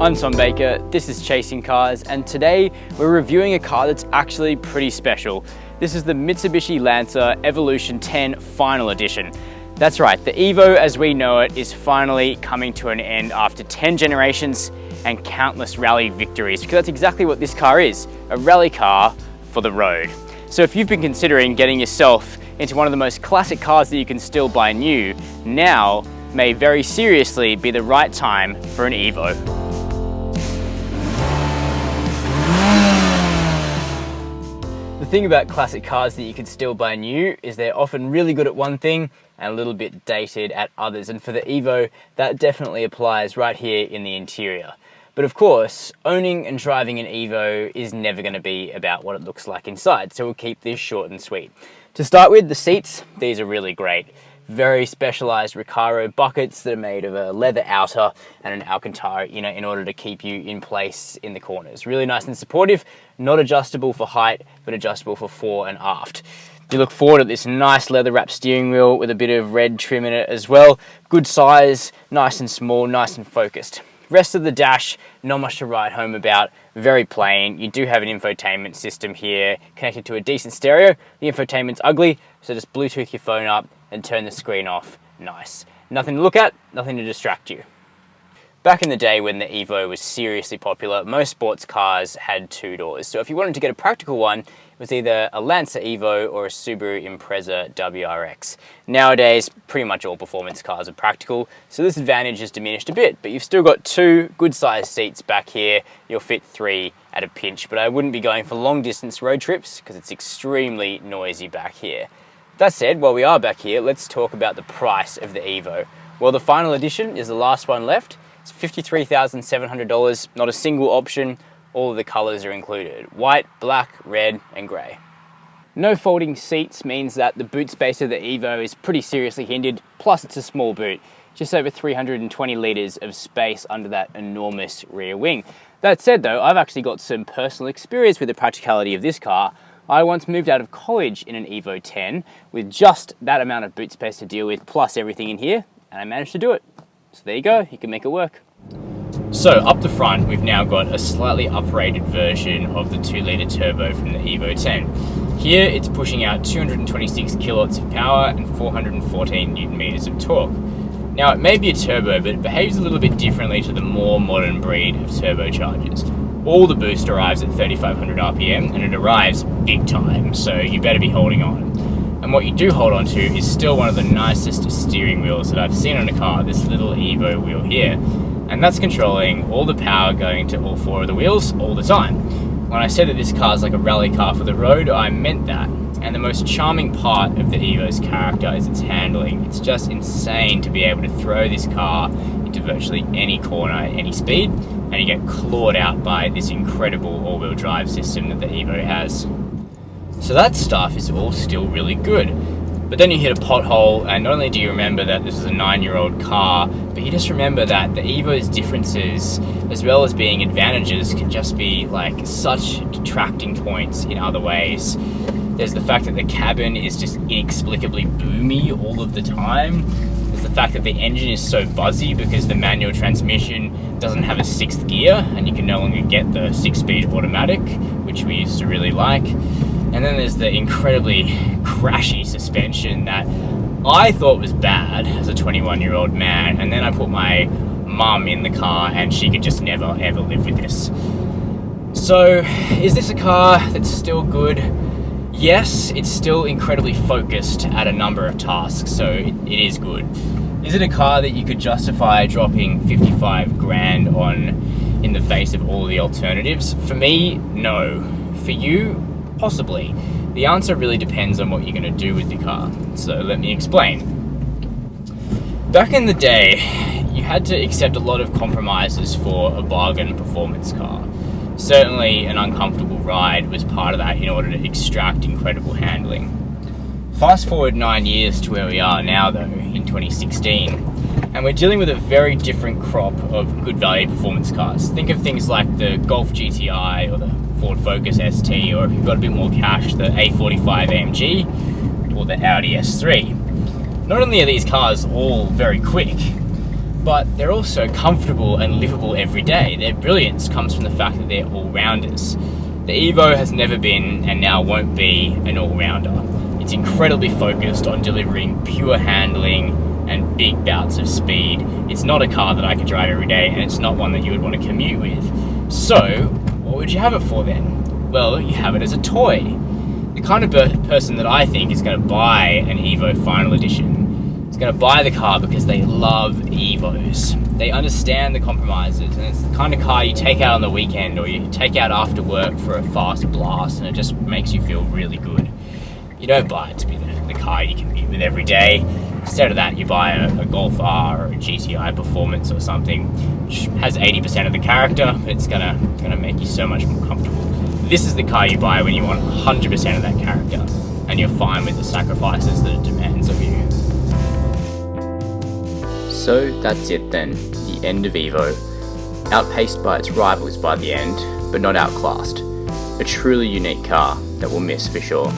I'm Tom Baker, this is Chasing Cars, and today we're reviewing a car that's actually pretty special. This is the Mitsubishi Lancer Evolution 10 Final Edition. That's right, the Evo as we know it is finally coming to an end after 10 generations and countless rally victories, because that's exactly what this car is, a rally car for the road. So if you've been considering getting yourself into one of the most classic cars that you can still buy new, now may very seriously be the right time for an Evo. The thing about classic cars that you can still buy new is they're often really good at one thing and a little bit dated at others. And for the Evo, that definitely applies right here in the interior. But of course, owning and driving an Evo is never going to be about what it looks like inside, so we'll keep this short and sweet. To start with, the seats, these are really great. Very specialized Recaro buckets that are made of a leather outer and an Alcantara inner in order to keep you in place in the corners. Really nice and supportive, not adjustable for height, but adjustable for fore and aft. You look forward at this nice leather wrapped steering wheel with a bit of red trim in it as well. Good size, nice and small, nice and focused. Rest of the dash, not much to write home about, very plain. You do have an infotainment system here connected to a decent stereo. The infotainment's ugly, so just Bluetooth your phone up and turn the screen off. Nice. Nothing to look at, nothing to distract you. Back in the day when the Evo was seriously popular, most sports cars had two doors. So if you wanted to get a practical one, it was either a Lancer Evo or a Subaru Impreza WRX. Nowadays, pretty much all performance cars are practical, so this advantage has diminished a bit, but you've still got two good sized seats back here. You'll fit three at a pinch, but I wouldn't be going for long distance road trips because it's extremely noisy back here. That said, while we are back here, let's talk about the price of the Evo. Well, the final edition is the last one left. It's $53,700, not a single option. All of the colors are included: white, black, red, and gray. No folding seats means that the boot space of the Evo is pretty seriously hindered, plus it's a small boot. Just over 320 litres of space under that enormous rear wing. That said though, I've actually got some personal experience with the practicality of this car. I once moved out of college in an Evo 10 with just that amount of boot space to deal with, plus everything in here, and I managed to do it. So there you go, you can make it work. So up the front, we've now got a slightly uprated version of the 2-litre turbo from the Evo 10. Here it's pushing out 226 kilowatts of power and 414 newton meters of torque. Now it may be a turbo, but it behaves a little bit differently to the more modern breed of turbochargers. All the boost arrives at 3,500 RPM and it arrives big time, so you better be holding on. And what you do hold on to is still one of the nicest steering wheels that I've seen on a car, this little Evo wheel here. And that's controlling all the power going to all four of the wheels all the time. When I said that this car is like a rally car for the road, I meant that. And the most charming part of the Evo's character is its handling. It's just insane to be able to throw this car into virtually any corner at any speed, and you get clawed out by this incredible all-wheel drive system that the Evo has. So that stuff is all still really good. But then you hit a pothole, and not only do you remember that this is a 9-year-old car, but you just remember that the Evo's differences, as well as being advantages, can just be like such detracting points in other ways. There's the fact that the cabin is just inexplicably boomy all of the time. There's the fact that the engine is so buzzy because the manual transmission doesn't have a 6th gear, and you can no longer get the 6-speed automatic, which we used to really like. And then there's the incredibly crashy suspension that I thought was bad as a 21-year-old man, and then I put my mum in the car and she could just never ever live with this. So is this a car that's still good? Yes, it's still incredibly focused at a number of tasks, so it is good. Is it a car that you could justify dropping 55 grand on in the face of all the alternatives? For me, no. For you, possibly. The answer really depends on what you're going to do with the car, so let me explain. Back in the day, you had to accept a lot of compromises for a bargain performance car. Certainly an uncomfortable ride was part of that in order to extract incredible handling. Fast forward 9 years to where we are now though, in 2016, and we're dealing with a very different crop of good value performance cars. Think of things like the Golf GTI or the Ford Focus ST, or if you've got a bit more cash, the A45 AMG or the Audi S3. Not only are these cars all very quick, but they're also comfortable and livable every day. Their brilliance comes from the fact that they're all-rounders. The Evo has never been, and now won't be, an all-rounder. It's incredibly focused on delivering pure handling and big bouts of speed. It's not a car that I could drive every day, and it's not one that you would want to commute with. So, what would you have it for then? Well, you have it as a toy. The kind of person that I think is going to buy an Evo Final Edition is going to buy the car because they love Evos. They understand the compromises, and it's the kind of car you take out on the weekend or you take out after work for a fast blast, and it just makes you feel really good. You don't buy it to be the car you commute with every day. Instead of that, you buy a Golf R or a GTI Performance or something, which has 80% of the character, but it's gonna make you so much more comfortable. This is the car you buy when you want 100% of that character, and you're fine with the sacrifices that it demands of you. So that's it then, the end of Evo. Outpaced by its rivals by the end, but not outclassed. A truly unique car that we'll miss for sure.